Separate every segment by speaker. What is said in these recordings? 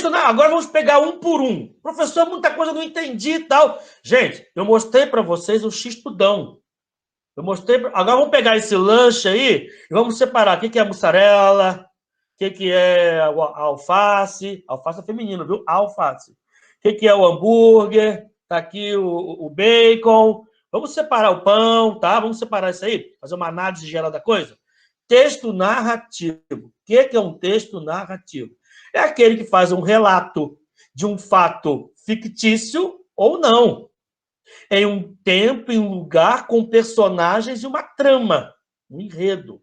Speaker 1: Agora vamos pegar um por um. Professor, muita coisa eu não entendi e tal. Gente, eu mostrei para vocês o X-tudão. Agora vamos pegar esse lanche aí e vamos separar o que é a mussarela, o que é a alface. Alface é feminino, viu? Alface. O que é o hambúrguer? Tá aqui o bacon. Vamos separar o pão, tá? Vamos separar isso aí, fazer uma análise geral da coisa. Texto narrativo. O que é um texto narrativo? É aquele que faz um relato de um fato fictício ou não, em um tempo, em um lugar, com personagens e uma trama, um enredo.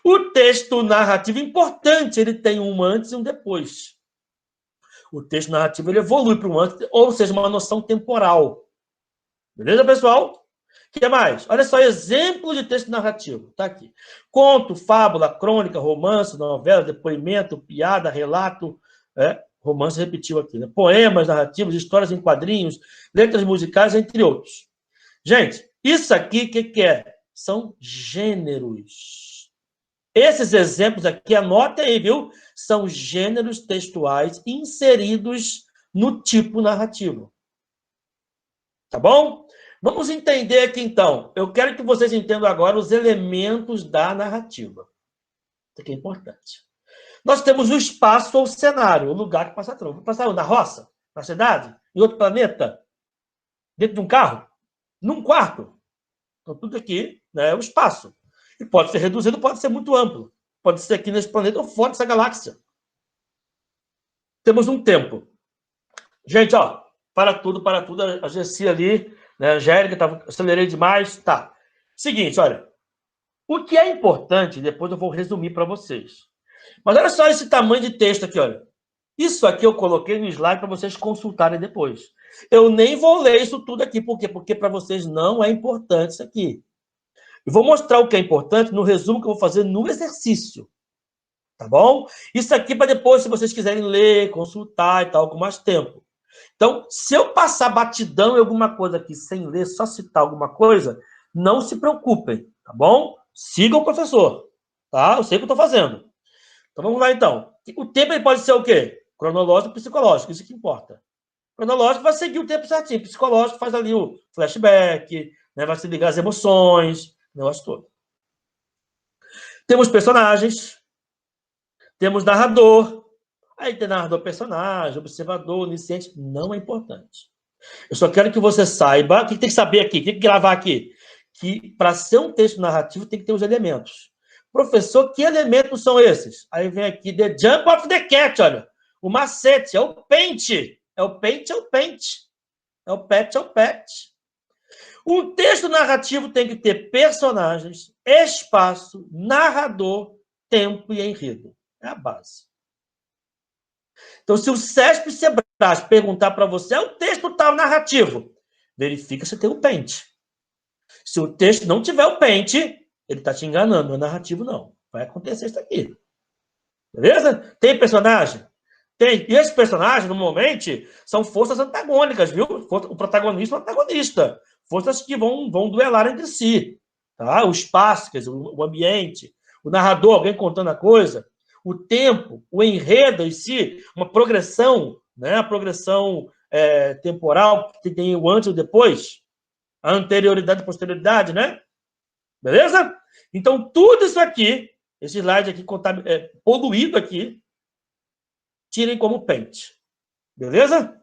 Speaker 1: O texto narrativo é importante, ele tem um antes e um depois. O texto narrativo ele evolui para um antes, ou seja, uma noção temporal. Beleza, pessoal? O que mais? Olha só, exemplo de texto narrativo. Está aqui. Conto, fábula, crônica, romance, novela, depoimento, piada, relato. Romance repetiu aqui, né? Poemas, narrativos, histórias em quadrinhos, letras musicais, entre outros. Gente, isso aqui, o que é? São gêneros. Esses exemplos aqui, anotem aí, viu? São gêneros textuais inseridos no tipo narrativo. Tá bom? Vamos entender aqui, então. Eu quero que vocês entendam agora os elementos da narrativa. Isso aqui é importante. Nós temos o espaço ou o cenário, o lugar que passa a trama. Passar na roça, na cidade, em outro planeta, dentro de um carro, num quarto. Então, tudo aqui, né, é o espaço. E pode ser reduzido, pode ser muito amplo. Pode ser aqui nesse planeta ou fora dessa galáxia. Temos um tempo. Gente, ó, para tudo. A Gessi ali, né, a Angélica, acelerei demais. Tá. Seguinte, olha. O que é importante, depois eu vou resumir para vocês. Mas olha só esse tamanho de texto aqui, olha. Isso aqui eu coloquei no slide para vocês consultarem depois. Eu nem vou ler isso tudo aqui. Por quê? Porque para vocês não é importante isso aqui. Eu vou mostrar o que é importante no resumo que eu vou fazer no exercício. Tá bom? Isso aqui para depois, se vocês quiserem ler, consultar e tal, com mais tempo. Então, se eu passar batidão em alguma coisa aqui, sem ler, só citar alguma coisa, não se preocupem, tá bom? Sigam o professor, tá? Eu sei o que eu estou fazendo. Então, vamos lá, então. O tempo ele pode ser o quê? Cronológico e psicológico, isso que importa. Cronológico vai seguir o tempo certinho. Psicológico faz ali o flashback, né? Vai se ligar as emoções, o negócio todo. Temos personagens, temos narrador. Aí tem narrador, personagem, observador, onisciente. Não é importante. Eu só quero que você saiba, o que tem que saber aqui, o que tem que gravar aqui? Que para ser um texto narrativo tem que ter os elementos. Professor, que elementos são esses? Aí vem aqui, the jump of the cat, olha. O macete, é o pente. É o pente, é o pente. É o pet, é o pet. Um texto narrativo tem que ter personagens, espaço, narrador, tempo e enredo. É a base. Então, se o CESP e Sebrasp perguntar para você, o texto tal narrativo, verifica se tem o pente. Se o texto não tiver o pente, ele está te enganando, não é narrativo, não. Vai acontecer isso aqui. Beleza? Tem personagem? Tem. E esses personagens, normalmente, são forças antagônicas, viu? O protagonista e o antagonista. Forças que vão duelar entre si. Tá? O espaço, quer dizer, o ambiente, o narrador, alguém contando a coisa, o tempo, o enredo em si, uma progressão, né? A progressão temporal, que tem o antes e o depois, a anterioridade e posterioridade, né? Beleza? Então, tudo isso aqui, esse slide aqui poluído aqui, tirem como pente. Beleza?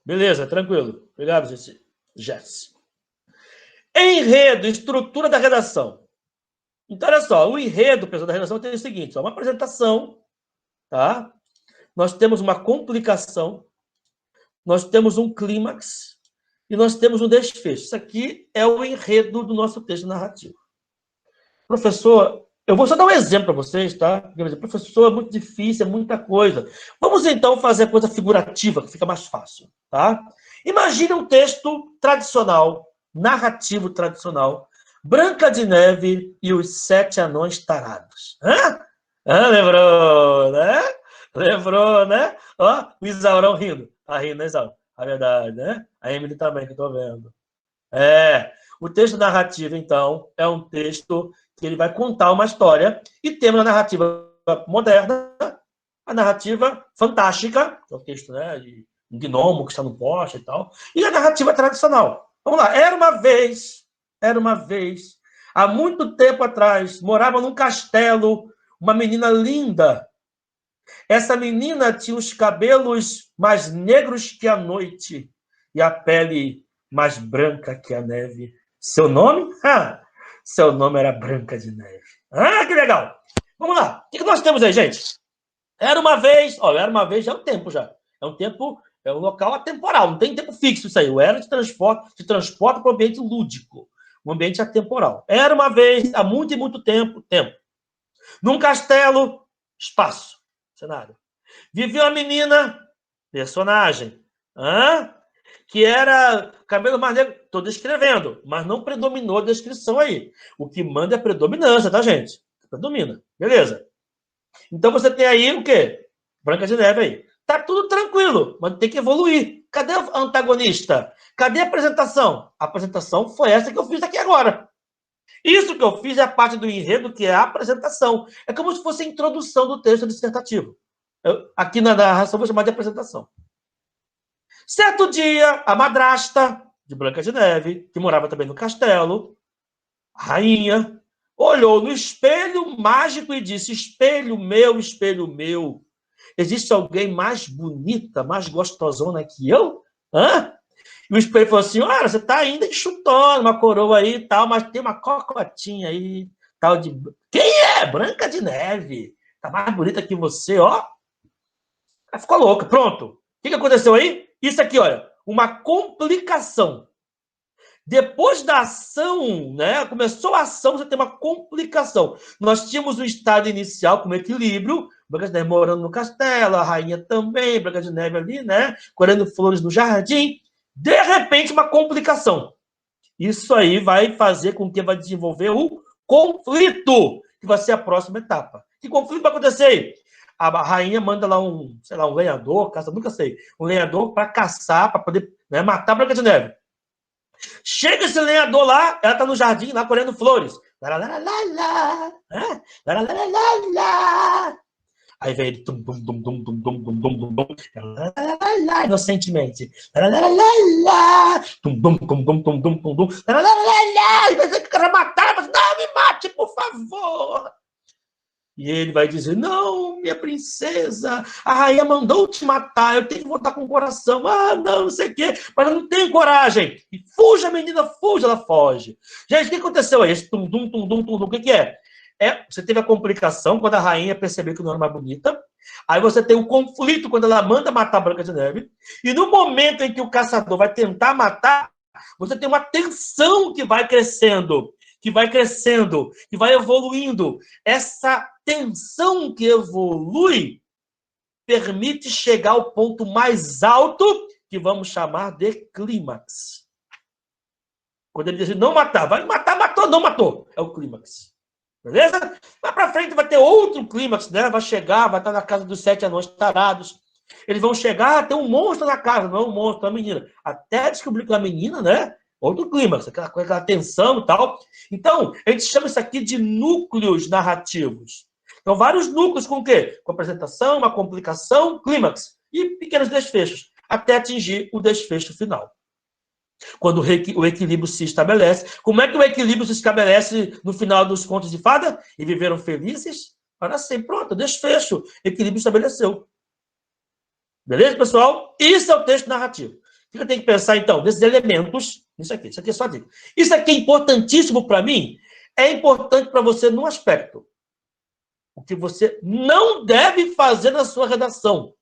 Speaker 1: Beleza, tranquilo. Obrigado, Jess. Enredo, estrutura da redação. Então, olha só, o enredo, pessoal, da redação tem o seguinte, uma apresentação, tá? Nós temos uma complicação, nós temos um clímax e nós temos um desfecho. Isso aqui é o enredo do nosso texto narrativo. Professor, eu vou só dar um exemplo para vocês, tá? Professor, é muito difícil, é muita coisa. Vamos, então, fazer a coisa figurativa, que fica mais fácil, tá? Imagine um texto tradicional, narrativo tradicional, Branca de Neve e os 7 anões tarados. Lembrou, né? Lembrou, né? Ó, o Isaurão rindo. Tá rindo, né, Isaurão? A verdade, né? A Emily também, que eu tô vendo. O texto narrativo, então, é um texto que ele vai contar uma história e temos na narrativa moderna, a narrativa fantástica, que é o texto, né, de um gnomo que está no poste e tal, e a narrativa tradicional. Vamos lá. Era uma vez, há muito tempo atrás, morava num castelo uma menina linda. Essa menina tinha os cabelos mais negros que a noite e a pele mais branca que a neve. Seu nome? Seu nome era Branca de Neve. Que legal! Vamos lá. O que nós temos aí, gente? Era uma vez já é um tempo já. É um tempo, é um local atemporal, não tem tempo fixo isso aí. O era te transporta para o ambiente lúdico, um ambiente atemporal. Era uma vez, há muito e muito tempo. Num castelo, espaço, cenário. Vivia uma menina, personagem, que era cabelo mais negro. Estou descrevendo, mas não predominou a descrição aí. O que manda é a predominância, tá, gente? Predomina. Beleza. Então você tem aí o quê? Branca de Neve aí. Tá tudo tranquilo, mas tem que evoluir. Cadê o antagonista? Cadê a apresentação? A apresentação foi essa que eu fiz aqui agora. Isso que eu fiz é a parte do enredo, que é a apresentação. É como se fosse a introdução do texto dissertativo. Aqui na narração eu vou chamar de apresentação. Certo dia, a madrasta de Branca de Neve, que morava também no castelo, a rainha, olhou no espelho mágico e disse: espelho meu, existe alguém mais bonita, mais gostosona que eu? E o espelho falou assim: olha, você está ainda enxutando uma coroa aí e tal, mas tem uma cocotinha aí, tal de... Quem é? Branca de Neve. Tá mais bonita que você, ó. Ela ficou louca. Pronto. O que aconteceu aí? Isso aqui, olha, uma complicação. Depois da ação, né? Começou a ação, você tem uma complicação. Nós tínhamos o estado inicial com equilíbrio, Branca de Neve morando no castelo, a rainha também, Branca de Neve ali, né? Colhendo flores no jardim. De repente, uma complicação. Isso aí vai fazer com que vai desenvolver o conflito, que vai ser a próxima etapa. Que conflito vai acontecer aí? A rainha manda lá um lenhador, caça, nunca sei, um lenhador para caçar, para poder, né, matar a Branca de Neve. Chega esse lenhador lá, ela tá no jardim lá colhendo flores. Aí vem ele, inocentemente. E vai dizer que o cara matar, mas não, me mate, por favor. E ele vai dizer: não, minha princesa, a rainha mandou te matar, eu tenho que voltar com o coração. Não sei o quê, mas eu não tenho coragem. E fuja, menina, fuja, ela foge. Gente, o que aconteceu aí? Esse o que é? Você teve a complicação quando a rainha percebeu que não era mais bonita. Aí você tem o conflito quando ela manda matar a Branca de Neve. E no momento em que o caçador vai tentar matar, você tem uma tensão que vai crescendo, que vai evoluindo. Essa tensão que evolui permite chegar ao ponto mais alto, que vamos chamar de clímax. Quando ele diz não matar, vai matar, matou, não matou. É o clímax. Beleza? Lá pra frente vai ter outro clímax, né? Vai chegar, vai estar na casa dos 7 anões tarados. Eles vão chegar, tem um monstro na casa, não é um monstro, é uma menina. Até descobrir que é uma menina, né? Outro clímax, aquela tensão e tal. Então, a gente chama isso aqui de núcleos narrativos. Então, vários núcleos com o quê? Com apresentação, uma complicação, clímax. E pequenos desfechos, até atingir o desfecho final. Quando o equilíbrio se estabelece. Como é que o equilíbrio se estabelece no final dos contos de fada? E viveram felizes para sempre. Pronto, desfecho. Equilíbrio estabeleceu. Beleza, pessoal? Isso é o texto narrativo. O que eu tenho que pensar, então, desses elementos? Isso aqui é só dica. Isso aqui é importantíssimo para mim. É importante para você num aspecto. O que você não deve fazer na sua redação.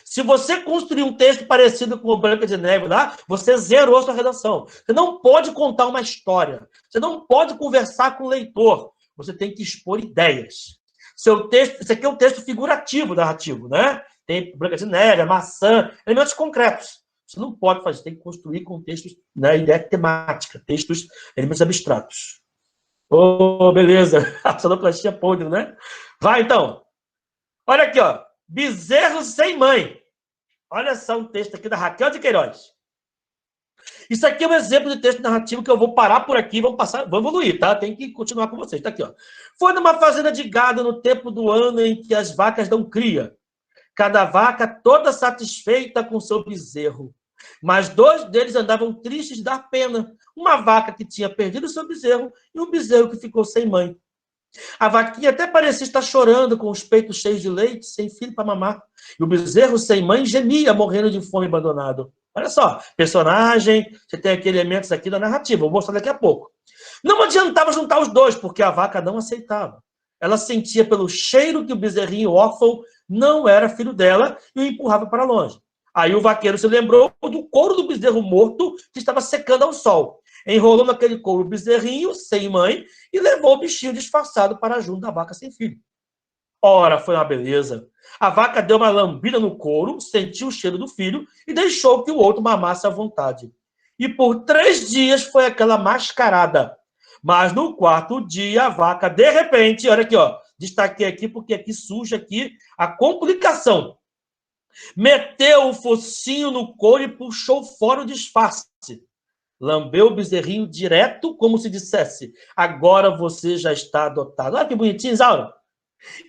Speaker 1: Se você construir um texto parecido com o Branca de Neve lá, você zerou a sua redação. Você não pode contar uma história. Você não pode conversar com o leitor. Você tem que expor ideias. Seu texto, isso aqui é um texto figurativo, narrativo, né? Tem Branca de Neve, a maçã, elementos concretos. Você não pode fazer, você tem que construir com textos, né, ideia temática, textos, elementos abstratos. Beleza. A sonoplastia podre, né? Vai, então. Olha aqui, ó. Bezerro sem mãe. Olha só um texto aqui da Raquel de Queiroz. Isso aqui é um exemplo de texto narrativo que eu vou parar por aqui, vamos evoluir, tá? Tem que continuar com vocês, tá aqui, ó. Foi numa fazenda de gado no tempo do ano em que as vacas dão cria. Cada vaca toda satisfeita com seu bezerro. Mas 2 deles andavam tristes de dar pena. Uma vaca que tinha perdido seu bezerro e um bezerro que ficou sem mãe. A vaquinha até parecia estar chorando, com os peitos cheios de leite, sem filho para mamar. E o bezerro sem mãe gemia, morrendo de fome, abandonado. Olha só, personagem, você tem aqui elementos aqui da narrativa, vou mostrar daqui a pouco. Não adiantava juntar os dois, porque a vaca não aceitava. Ela sentia pelo cheiro que o bezerrinho órfão não era filho dela e o empurrava para longe. Aí o vaqueiro se lembrou do couro do bezerro morto que estava secando ao sol. Enrolou naquele couro o bezerrinho, sem mãe, e levou o bichinho disfarçado para junto da vaca sem filho. Ora, foi uma beleza. A vaca deu uma lambida no couro, sentiu o cheiro do filho e deixou que o outro mamasse à vontade. E por 3 dias foi aquela mascarada. Mas no 4º dia, a vaca, de repente, olha aqui, ó, destaquei aqui porque aqui surge aqui a complicação. Meteu o focinho no couro e puxou fora o disfarce. Lambeu o bezerrinho direto, como se dissesse, agora você já está adotado. Olha que bonitinho, Isaura.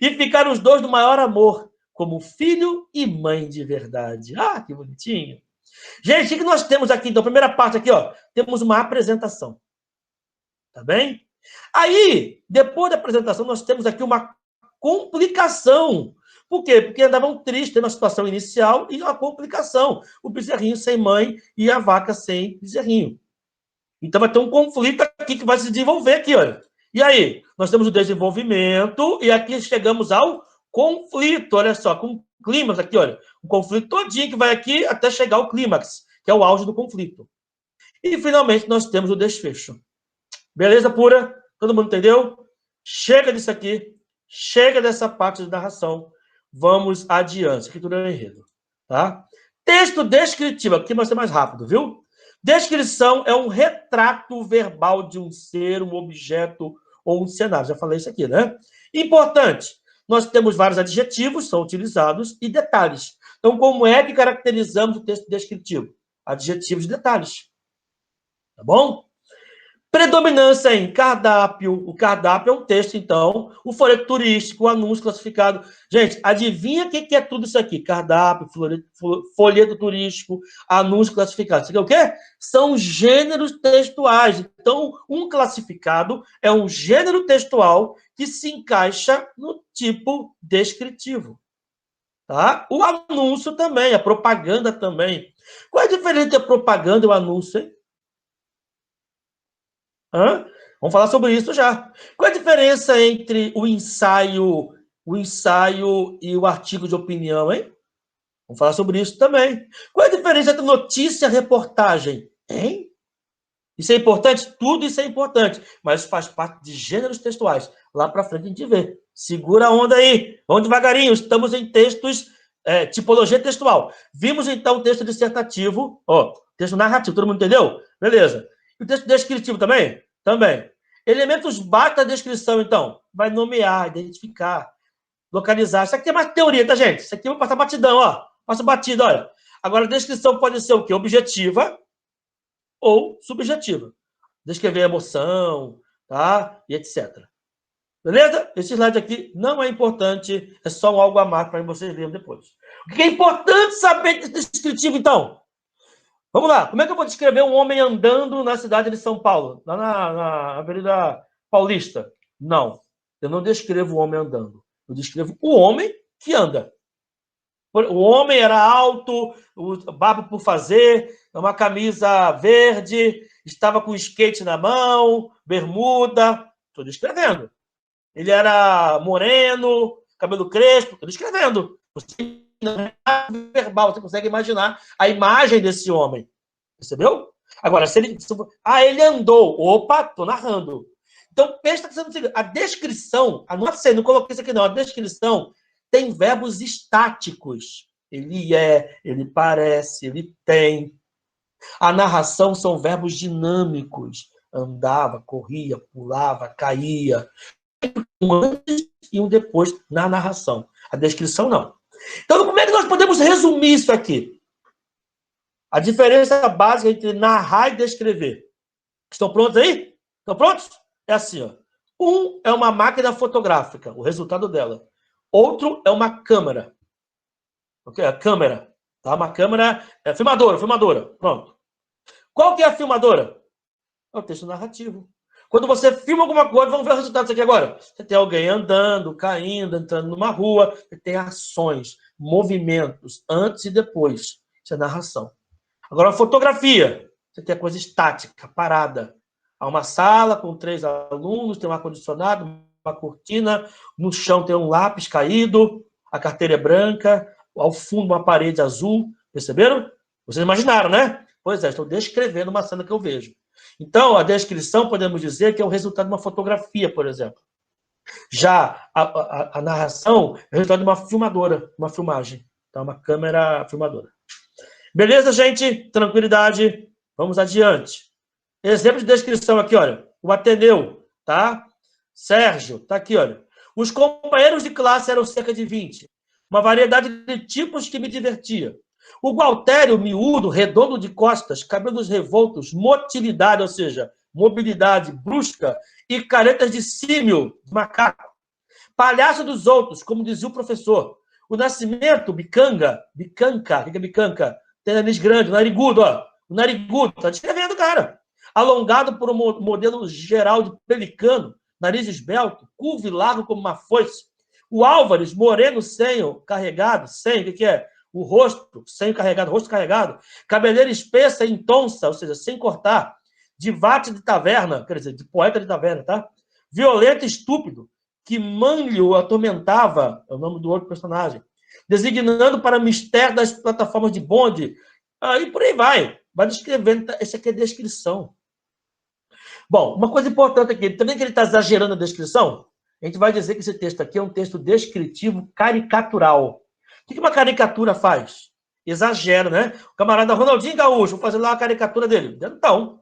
Speaker 1: E ficaram os dois do maior amor, como filho e mãe de verdade. Ah, que bonitinho. Gente, o que nós temos aqui? Então, primeira parte aqui, ó, temos uma apresentação. Tá bem? Aí, depois da apresentação, nós temos aqui uma complicação. Por quê? Porque andavam tristes na situação inicial e uma complicação. O bezerrinho sem mãe e a vaca sem bezerrinho. Então vai ter um conflito aqui que vai se desenvolver aqui, olha. E aí? Nós temos o desenvolvimento e aqui chegamos ao conflito, olha só, com clímax aqui, olha. Um conflito todinho que vai aqui até chegar ao clímax, que é o auge do conflito. E finalmente nós temos o desfecho. Beleza pura? Todo mundo entendeu? Chega disso aqui. Chega dessa parte de narração. Vamos adiante. Escritura do enredo. Tá? Texto descritivo. Aqui vai ser mais rápido, viu? Descrição é um retrato verbal de um ser, um objeto ou um cenário. Já falei isso aqui, né? Importante. Nós temos vários adjetivos, são utilizados, e detalhes. Então, como é que caracterizamos o texto descritivo? Adjetivos e detalhes. Tá bom? Predominância em cardápio. O cardápio é um texto, então. O folheto turístico, o anúncio classificado. Gente, adivinha o que é tudo isso aqui? Cardápio, folheto turístico, anúncio classificado. Isso aqui é o quê? São gêneros textuais. Então, um classificado é um gênero textual que se encaixa no tipo descritivo. Tá? O anúncio também, a propaganda também. Qual é a diferença entre a propaganda e o anúncio, hein? Vamos falar sobre isso já. Qual é a diferença entre o ensaio e o artigo de opinião, hein? Vamos falar sobre isso também. Qual é a diferença entre notícia e reportagem, hein? Isso é importante? Tudo isso é importante, mas faz parte de gêneros textuais. Lá para frente a gente vê. Segura a onda aí. Vamos devagarinho. Estamos em textos, tipologia textual. Vimos então o texto dissertativo, texto narrativo. Todo mundo entendeu? Beleza. E o texto descritivo também? Também. Elementos básicos da descrição, então. Vai nomear, identificar, localizar. Isso aqui é mais teoria, tá, gente? Isso aqui eu vou passar batidão, ó. Passa batido, olha. Agora, a descrição pode ser o quê? Objetiva ou subjetiva. Descrever a emoção, tá? E etc. Beleza? Esse slide aqui não é importante, é só um algo a mais para vocês lerem depois. O que é importante saber de descritivo, então? Vamos lá. Como é que eu vou descrever um homem andando na cidade de São Paulo? Lá na Avenida Paulista? Não. Eu não descrevo o homem andando. Eu descrevo o homem que anda. O homem era alto, barba por fazer, uma camisa verde, estava com skate na mão, bermuda. Estou descrevendo. Ele era moreno, cabelo crespo. Estou descrevendo. Verbal, você consegue imaginar a imagem desse homem. Percebeu? Agora, se ele... ele andou. Opa, estou narrando. Então, presta atenção. A descrição, não coloquei isso aqui não, a descrição tem verbos estáticos. Ele é, ele parece, ele tem. A narração são verbos dinâmicos. Andava, corria, pulava, caía. Um antes e um depois na narração. A descrição não. Então, como é que nós podemos resumir isso aqui? A diferença básica entre narrar e descrever. Estão prontos aí? Estão prontos? É assim, ó. Um é uma máquina fotográfica, o resultado dela. Outro é uma câmera. Ok? A câmera. Tá? Uma câmera é filmadora. Pronto. Qual que é a filmadora? É o texto narrativo. Quando você filma alguma coisa, vamos ver o resultado disso aqui agora. Você tem alguém andando, caindo, entrando numa rua, você tem ações, movimentos, antes e depois. Isso é narração. Agora, a fotografia. Você tem a coisa estática, parada. Há uma sala com 3 alunos, tem um ar-condicionado, uma cortina, no chão tem um lápis caído, a carteira é branca, ao fundo uma parede azul. Perceberam? Vocês imaginaram, né? Pois é, estou descrevendo uma cena que eu vejo. Então, a descrição, podemos dizer que é o resultado de uma fotografia, por exemplo. Já a narração é o resultado de uma filmadora, uma filmagem. Tá? Uma câmera filmadora. Beleza, gente? Tranquilidade. Vamos adiante. Exemplo de descrição aqui, olha. O Ateneu, tá? Sérgio, tá aqui, olha. Os companheiros de classe eram cerca de 20. Uma variedade de tipos que me divertia. O Gualtério, miúdo, redondo de costas, cabelos revoltos, motilidade, ou seja, mobilidade brusca, e caretas de símio, de macaco. Palhaço dos outros, como dizia o professor. O Nascimento, bicanca, o que é bicanca? Tem nariz grande, narigudo, ó. O narigudo, tá descrevendo, cara. Alongado por um modelo geral de pelicano, nariz esbelto, curvo e largo como uma foice. O Álvares, moreno, senho, carregado, senho, o que é? O rosto, senho carregado, rosto carregado. Cabeleira espessa e intonsa, ou seja, sem cortar. Divate de taverna, quer dizer, de poeta de taverna, tá? Violento e estúpido, que Manlio atormentava, é o nome do outro personagem, designando para mistério das plataformas de bonde, e por aí vai. Vai descrevendo, essa aqui é a descrição. Bom, uma coisa importante aqui, também que ele está exagerando a descrição, a gente vai dizer que esse texto aqui é um texto descritivo caricatural. O que uma caricatura faz? Exagera, né? O camarada Ronaldinho Gaúcho, vou fazer lá a caricatura dele. Então,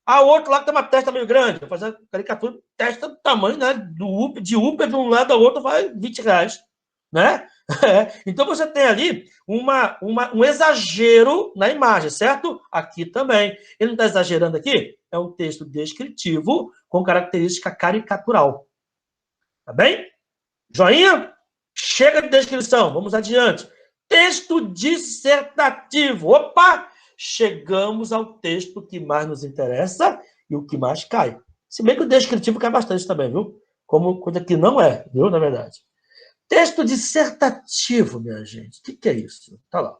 Speaker 1: há outro lá que tem uma testa meio grande, vou fazer a caricatura, testa do tamanho, né? De Uber de um lado ao outro vai R$20, né? Então você tem ali um exagero na imagem, certo? Aqui também. Ele não está exagerando aqui? É um texto descritivo com característica caricatural. Tá bem? Joinha? Chega de descrição, vamos adiante. Texto dissertativo. Opa! Chegamos ao texto que mais nos interessa e o que mais cai. Se bem que o descritivo cai bastante também, viu? Como coisa que não é, viu? Na verdade. Texto dissertativo, minha gente. O que é isso? Tá lá.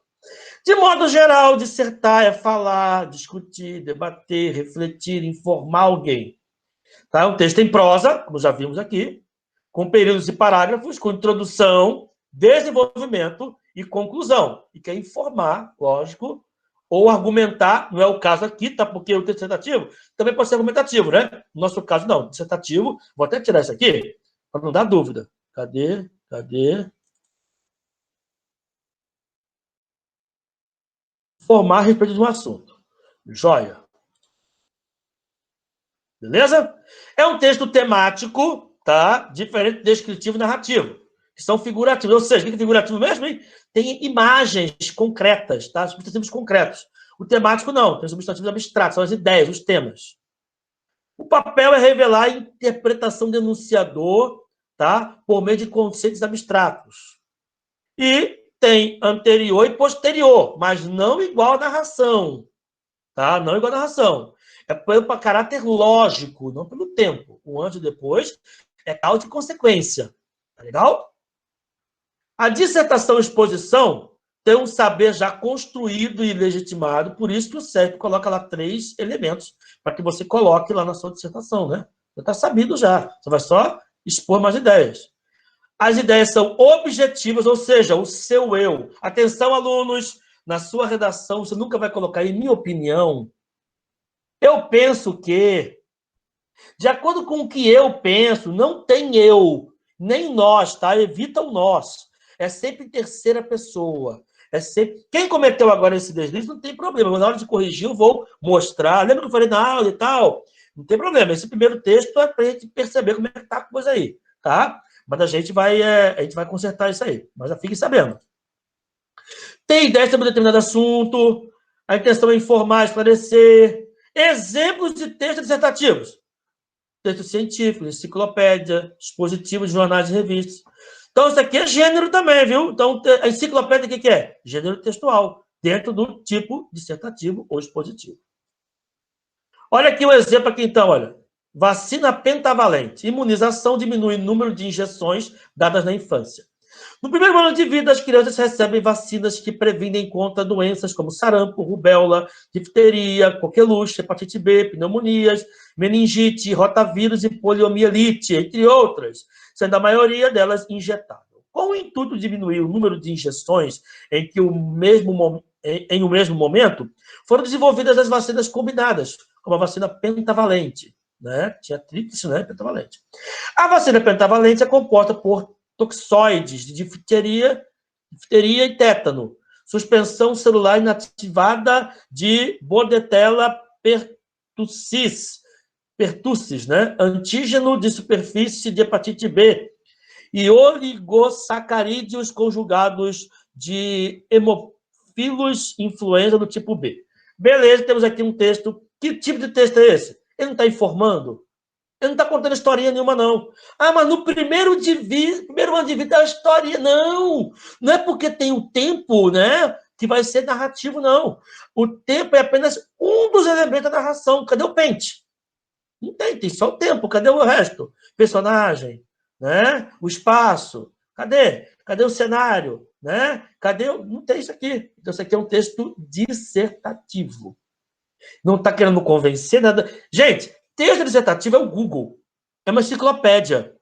Speaker 1: De modo geral, dissertar é falar, discutir, debater, refletir, informar alguém. Tá? Um texto em prosa, como já vimos aqui, com períodos e parágrafos, com introdução, desenvolvimento e conclusão. E quer informar, lógico, ou argumentar, não é o caso aqui, tá? Porque o texto dissertativo também pode ser argumentativo, né? No nosso caso, não. Dissertativo, vou até tirar isso aqui, para não dar dúvida. Cadê? Formar a respeito de um assunto. Joia. Beleza? É um texto temático, tá? Diferente do descritivo e narrativo, que são figurativos. Ou seja, o que é figurativo mesmo, hein? Tem imagens concretas, tá? Substantivos concretos. O temático não, tem substantivos abstratos, são as ideias, os temas. O papel é revelar a interpretação do enunciador, tá? Por meio de conceitos abstratos. E tem anterior e posterior, mas não igual à narração, tá? Não igual à narração. É pelo caráter lógico, não pelo tempo. O antes e depois é causa e consequência. Tá legal? A dissertação e exposição tem um saber já construído e legitimado, por isso que o CEP coloca lá 3 elementos para que você coloque lá na sua dissertação, né? Já está sabido já. Você vai só expor mais ideias. As ideias são objetivas, ou seja, o seu eu. Atenção, alunos, na sua redação, você nunca vai colocar, em minha opinião, eu penso que, de acordo com o que eu penso, não tem eu, nem nós, tá? Evita o nós. É sempre em terceira pessoa. É sempre... Quem cometeu agora esse deslize não tem problema. Mas na hora de corrigir, eu vou mostrar. Lembra que eu falei na aula e tal? Não tem problema. Esse primeiro texto é para a gente perceber como é que tá a coisa aí, tá? Mas a gente vai consertar isso aí. Mas já fiquem sabendo. Tem ideia sobre um determinado assunto, A intenção é informar, esclarecer. Exemplos de textos dissertativos. Textos científicos, enciclopédia, dispositivos de jornais e revistas. Então, isso aqui é gênero também, viu? Então, a enciclopédia, o que é? Gênero textual, dentro do tipo dissertativo ou expositivo. Olha aqui o exemplo aqui, então, olha. Vacina pentavalente. Imunização diminui o número de injeções dadas na infância. No primeiro ano de vida, as crianças recebem vacinas que previnem contra doenças como sarampo, rubéola, difteria, coqueluche, hepatite B, pneumonias, meningite, rotavírus e poliomielite, entre outras, sendo a maioria delas injetáveis. Com o intuito de diminuir o número de injeções em o mesmo momento, foram desenvolvidas as vacinas combinadas, como a vacina pentavalente, né? Tinha tríplice, né? Pentavalente. A vacina pentavalente é composta por toxoides de difteria e tétano, suspensão celular inativada de Bordetella pertussis, né? Antígeno de superfície de hepatite B e oligosacarídeos conjugados de hemofilos influenza do tipo B. Beleza, temos aqui um texto. Que tipo de texto é esse? Ele não está informando? Ele não está contando historinha nenhuma, não. Ah, mas no primeiro ano de vida é uma historinha. Não, não é porque tem o tempo, né, que vai ser narrativo, não. O tempo é apenas um dos elementos da narração. Cadê o pente? Não tem só o tempo. Cadê o resto? Personagem, né? O espaço. Cadê? Cadê o cenário? Né? Cadê? Não tem isso aqui. Então, isso aqui é um texto dissertativo. Não está querendo convencer nada. Gente, texto dissertativo é o Google. É uma enciclopédia.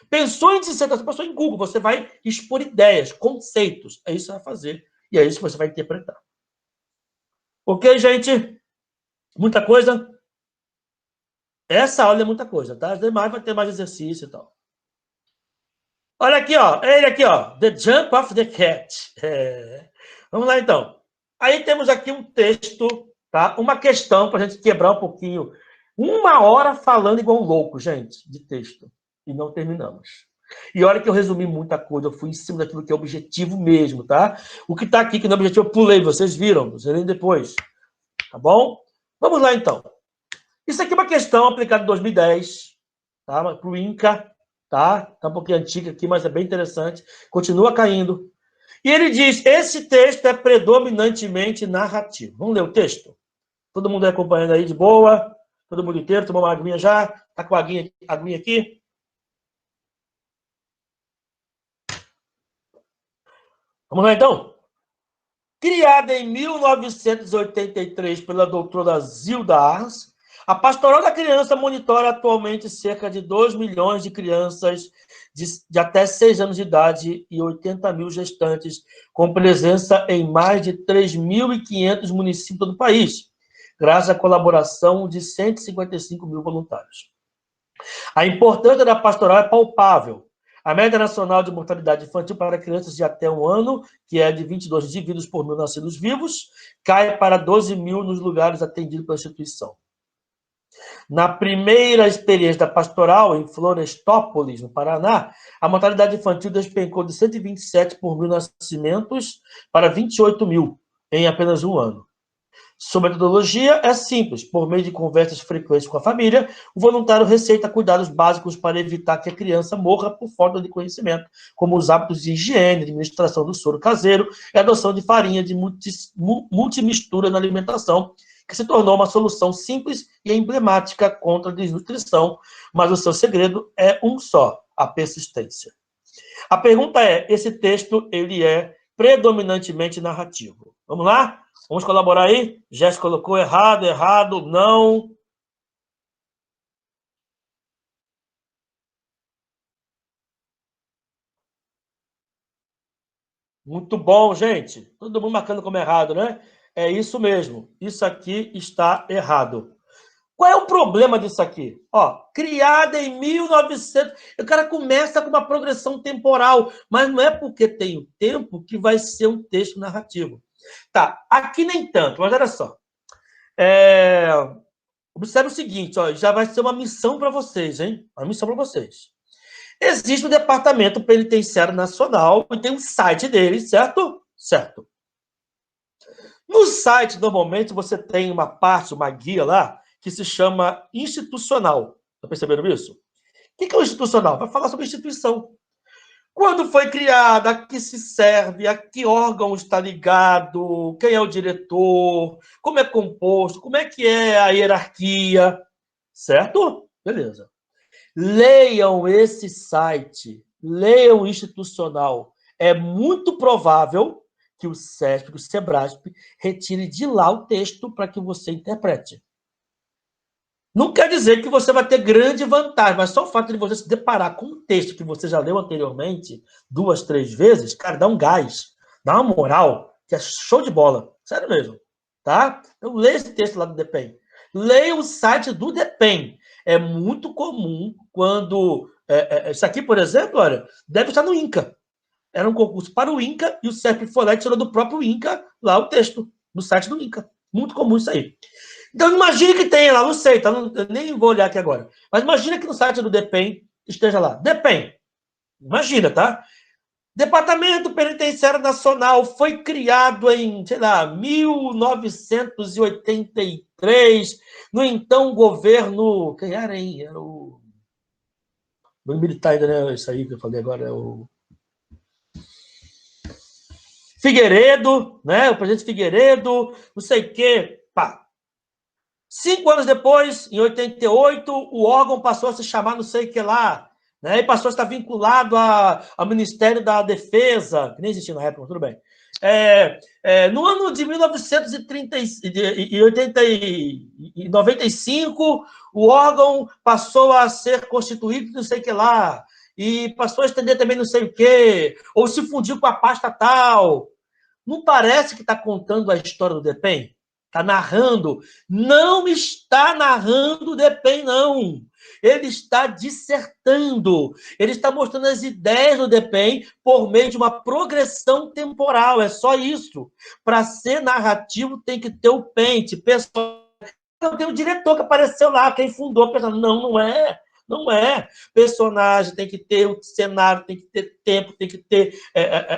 Speaker 1: Pensou em dissertação, pensou em Google. Você vai expor ideias, conceitos. É isso que você vai fazer. E é isso que você vai interpretar. Ok, gente? Muita coisa? Essa aula é muita coisa, tá? As demais vai ter mais exercício e tal. Olha aqui, ó. Ele aqui, ó. The Jump of the Cat. Vamos lá, então. Aí temos aqui um texto, tá? Uma questão para a gente quebrar um pouquinho. 1 hora falando igual um louco, gente, de texto. E não terminamos. E olha que eu resumi muita coisa. Eu fui em cima daquilo que é objetivo mesmo, tá? O que está aqui que não é objetivo eu pulei. Vocês viram. Vocês verem depois. Tá bom? Vamos lá, então. Isso aqui é uma questão aplicada em 2010, tá? Para o INCA, tá? Tá um pouquinho antiga aqui, mas é bem interessante. Continua caindo. E ele diz, esse texto é predominantemente narrativo. Vamos ler o texto? Todo mundo acompanhando aí de boa? Todo mundo inteiro? Tomou uma aguinha já? Tá com a aguinha aqui? Vamos lá, então? Criada em 1983 pela doutora Zilda Ars, a Pastoral da Criança monitora atualmente cerca de 2 milhões de crianças de até 6 anos de idade e 80 mil gestantes, com presença em mais de 3.500 municípios do país, graças à colaboração de 155 mil voluntários. A importância da pastoral é palpável. A média nacional de mortalidade infantil para crianças de até 1 ano, que é de 22 indivíduos por mil nascidos vivos, cai para 12 mil nos lugares atendidos pela instituição. Na primeira experiência da pastoral, em Florestópolis, no Paraná, a mortalidade infantil despencou de 127 por mil nascimentos para 28 mil em apenas 1 ano. Sua metodologia é simples. Por meio de conversas frequentes com a família, o voluntário receita cuidados básicos para evitar que a criança morra por falta de conhecimento, como os hábitos de higiene, administração do soro caseiro e adoção de farinha de multimistura na alimentação, que se tornou uma solução simples e emblemática contra a desnutrição, mas o seu segredo é um só, a persistência. A pergunta é, esse texto ele é predominantemente narrativo. Vamos lá? Vamos colaborar aí? Jéssica colocou errado, não. Muito bom, gente. Todo mundo marcando como errado, né? É isso mesmo. Isso aqui está errado. Qual é o problema disso aqui? Ó, criada em 1900... O cara começa com uma progressão temporal, mas não é porque tem o tempo que vai ser um texto narrativo. Tá, aqui nem tanto, mas olha só. Observe o seguinte, ó, já vai ser uma missão para vocês, hein? Uma missão para vocês. Existe o Departamento Penitenciário Nacional e tem um site dele, certo? Certo. No site, normalmente, você tem uma parte, uma guia lá, que se chama institucional. Está percebendo isso? O que é o institucional? Vai falar sobre a instituição. Quando foi criada, a que se serve, a que órgão está ligado, quem é o diretor, como é composto, como é que é a hierarquia, certo? Beleza. Leiam esse site, leiam o institucional. É muito provável que o SESP, que o SEBRASP, retire de lá o texto para que você interprete. Não quer dizer que você vai ter grande vantagem, mas só o fato de você se deparar com um texto que você já leu anteriormente, 2, 3 vezes, cara, dá um gás, dá uma moral, que é show de bola. Sério mesmo. Tá? Então, leia esse texto lá do DEPEN. Leia o site do DEPEN. É muito comum quando... isso aqui, por exemplo, olha, deve estar no INCA. Era um concurso para o INCA e o CEP foi lá e tirou do próprio INCA lá o texto, no site do INCA. Muito comum isso aí. Então, imagine que tenha lá, não sei, tá? Eu nem vou olhar aqui agora. Mas imagina que no site do DEPEN esteja lá. DEPEN. Imagina, tá? Departamento Penitenciário Nacional foi criado em, sei lá, 1983, no então governo... Quem era, hein? Era o militar ainda, né? Isso aí que eu falei agora é o Figueiredo, né? O presidente Figueiredo, não sei o quê. Pá. 5 anos depois, em 88, o órgão passou a se chamar não sei o que lá, né? E passou a estar vinculado ao Ministério da Defesa, que nem existia na época, mas tudo bem. No ano de 1995, o órgão passou a ser constituído não sei o que lá, e passou a estender também não sei o que, ou se fundiu com a pasta tal. Não parece que está contando a história do DEPEN? Está narrando. Não está narrando o DEPEN, não. Ele está dissertando. Ele está mostrando as ideias do DEPEN por meio de uma progressão temporal. É só isso. Para ser narrativo, tem que ter o pente. Tem o diretor que apareceu lá, quem fundou a personagem. Não, não é. Não é. Personagem tem que ter o cenário, tem que ter tempo, tem que ter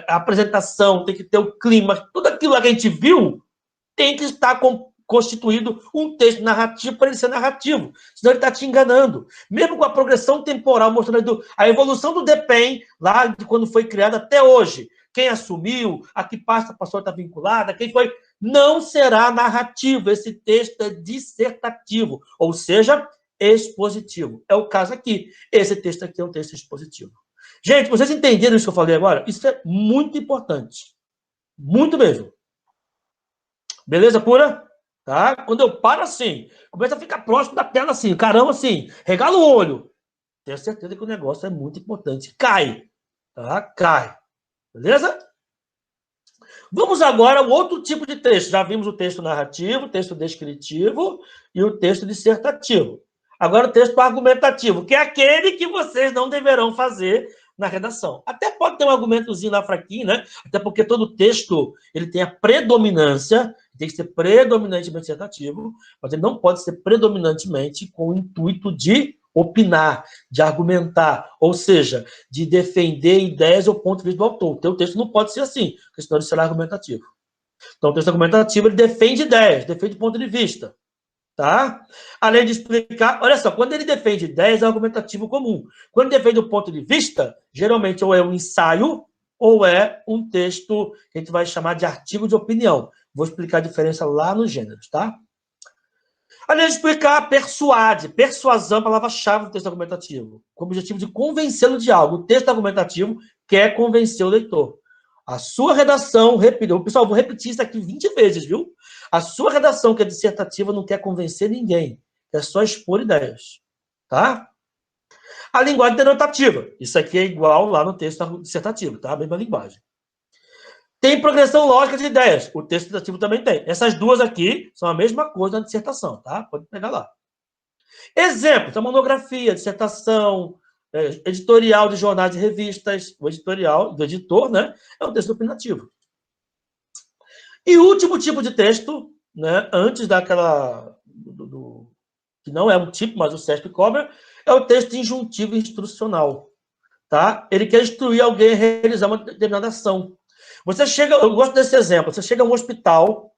Speaker 1: a apresentação, tem que ter o clima. Tudo aquilo que a gente viu tem que estar constituído um texto narrativo para ele ser narrativo. Senão ele está te enganando. Mesmo com a progressão temporal, mostrando a evolução do DEPEN, lá de quando foi criado até hoje. Quem assumiu, a que pasta passou a estar vinculada, quem foi... Não será narrativo. Esse texto é dissertativo. Ou seja, expositivo. É o caso aqui. Esse texto aqui é um texto expositivo. Gente, vocês entenderam isso que eu falei agora? Isso é muito importante. Muito mesmo. Beleza pura? Tá? Quando eu paro assim, começa a ficar próximo da tela assim, caramba assim, regala o olho. Tenho certeza que o negócio é muito importante. Cai. Tá? Cai. Beleza? Vamos agora ao outro tipo de texto. Já vimos o texto narrativo, o texto descritivo e o texto dissertativo. Agora o texto argumentativo, que é aquele que vocês não deverão fazer na redação. Até pode ter um argumentozinho lá fraquinho, né? Até porque todo texto ele tem a predominância, tem que ser predominantemente dissertativo, mas ele não pode ser predominantemente com o intuito de opinar, de argumentar, ou seja, de defender ideias ou ponto de vista do autor. O teu texto não pode ser assim, porque senão ele será argumentativo. Então, o texto argumentativo, ele defende ideias, defende ponto de vista. Tá? Além de explicar, olha só, quando ele defende ideias, é argumentativo comum. Quando ele defende o ponto de vista, geralmente ou é um ensaio ou é um texto que a gente vai chamar de artigo de opinião. Vou explicar a diferença lá nos gêneros, tá? Além de explicar, persuade. Persuasão é a palavra-chave do texto argumentativo, com o objetivo de convencê-lo de algo. O texto argumentativo quer convencer o leitor. A sua redação, pessoal, vou repetir isso aqui 20 vezes, viu? A sua redação, que é dissertativa, não quer convencer ninguém. É só expor ideias. Tá? A linguagem denotativa. Isso aqui é igual lá no texto dissertativo, tá? A mesma linguagem. Tem progressão lógica de ideias. O texto dissertativo também tem. Essas duas aqui são a mesma coisa na dissertação, tá? Pode pegar lá. Exemplos, a monografia, dissertação, editorial de jornais e revistas. O editorial do editor, né? É um texto opinativo. E o último tipo de texto, né, antes daquela... que não é um tipo, mas o CESP cobra, é o texto injuntivo instrucional. Tá? Ele quer instruir alguém a realizar uma determinada ação. Você chega... Eu gosto desse exemplo. Você chega a um hospital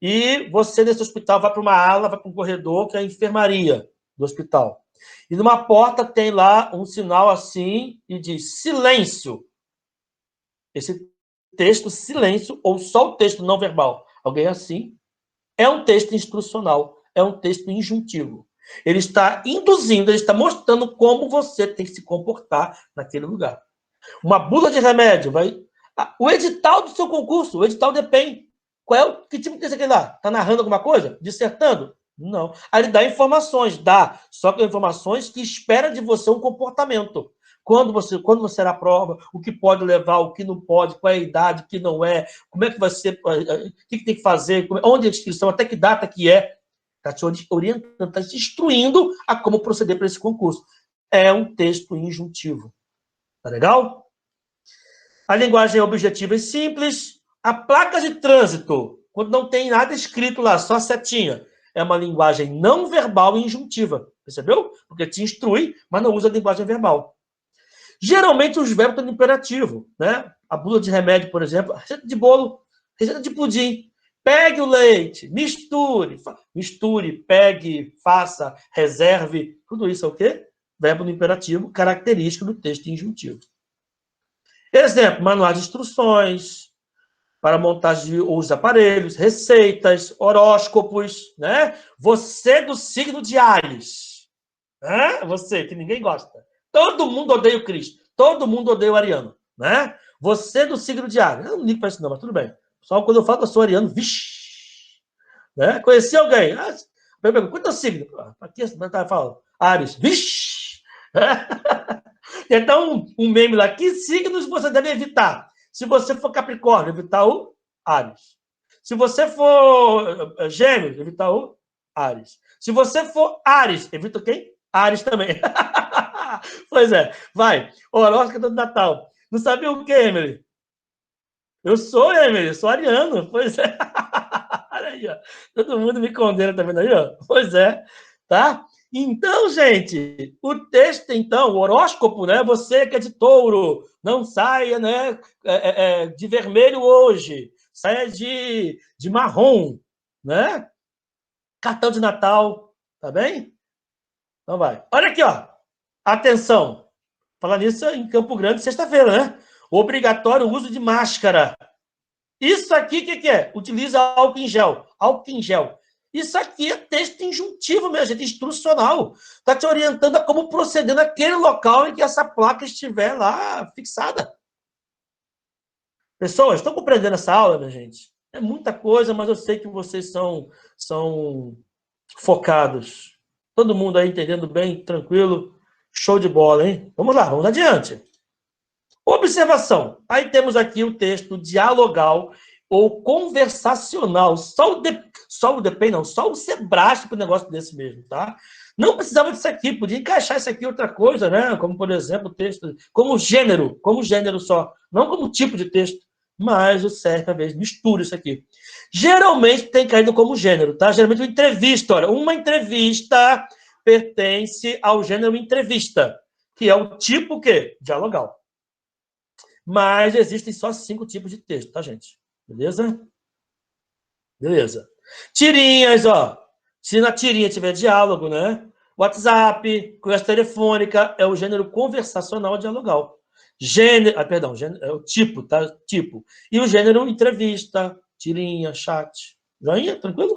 Speaker 1: e você, nesse hospital, vai para uma ala, vai para um corredor, que é a enfermaria do hospital. E numa porta tem lá um sinal assim e diz silêncio. Esse texto, silêncio, ou só o texto não verbal, alguém assim, é um texto instrucional, é um texto injuntivo. Ele está induzindo, ele está mostrando como você tem que se comportar naquele lugar. Uma bula de remédio, vai. O edital do seu concurso, o edital depende. Qual é o que tipo de texto é aquele lá? Está narrando alguma coisa? Dissertando? Não. Aí ele dá informações, dá. Só que informações que espera de você um comportamento. Quando você será a prova, o que pode levar, o que não pode, qual é a idade, o que não é, como é que vai ser, o que tem que fazer, onde é a inscrição, até que data que é. Está te orientando, está te instruindo a como proceder para esse concurso. É um texto injuntivo. Tá legal? A linguagem é objetiva e simples. A placa de trânsito, quando não tem nada escrito lá, só setinha, é uma linguagem não verbal e injuntiva. Percebeu? Porque te instrui, mas não usa a linguagem verbal. Geralmente os verbos estão no imperativo, né? A bula de remédio, por exemplo, receita de bolo, receita de pudim. Pegue o leite, misture, pegue, faça, reserve. Tudo isso é o quê? Verbo no imperativo, característico do texto injuntivo. Exemplo, manual de instruções para montagem de uso de aparelhos, receitas, horóscopos, né? Você do signo de Áries, né? Você, que ninguém gosta. Todo mundo odeia o Cristo, todo mundo odeia o Ariano, né? Você do signo de Áries. Eu não ligo para isso não, mas tudo bem. Só quando eu falo que eu sou ariano, vixi, né? Conheci alguém. Quanto é o signo? Aqui você tá falando. Áries, vixi. Então, um meme lá. Que signos você deve evitar? Se você for Capricórnio, evitar o Áries. Se você for Gêmeos, evitar o Áries. Se você for Áries, evita quem? Áries também. Pois é. Vai. Horóscopo do Natal. Não sabia o que, Emily? Eu sou, Emily. Eu sou ariano. Pois é. Olha aí, ó. Todo mundo me condena, tá vendo aí, ó? Pois é. Tá? Então, gente, o texto, então, o horóscopo, né? Você que é de touro, não saia, né, de vermelho hoje, saia de marrom, né? Cartão de Natal, tá bem? Então vai. Olha aqui, ó. Atenção. Falar nisso em Campo Grande, sexta-feira, né? Obrigatório uso de máscara. Isso aqui, o que é? Utiliza álcool em gel. Álcool em gel. Isso aqui é texto injuntivo, minha gente, instrucional. Está te orientando a como proceder naquele local em que essa placa estiver lá fixada. Pessoas, estão compreendendo essa aula, minha gente? É muita coisa, mas eu sei que vocês são focados. Todo mundo aí entendendo bem, tranquilo. Show de bola, hein? Vamos lá, vamos adiante. Observação. Aí temos aqui o texto dialogal ou conversacional. Só o Sebrae para um negócio desse mesmo, tá? Não precisava disso aqui, podia encaixar isso aqui em outra coisa, né? Como, por exemplo, texto, como gênero só, não como tipo de texto. Mas o certo, às vezes, mistura isso aqui. Geralmente tem caído como gênero, tá? Geralmente uma entrevista, olha, uma entrevista pertence ao gênero entrevista, que é o tipo o quê? Dialogal. Mas existem só 5 tipos de texto, tá, gente? Beleza? Beleza. Tirinhas, ó. Se na tirinha tiver diálogo, né? WhatsApp, conversa telefônica, é o gênero conversacional dialogal. Gênero, é o tipo, tá? Tipo. E o gênero entrevista, tirinha, chat. Joinha? Tranquilo?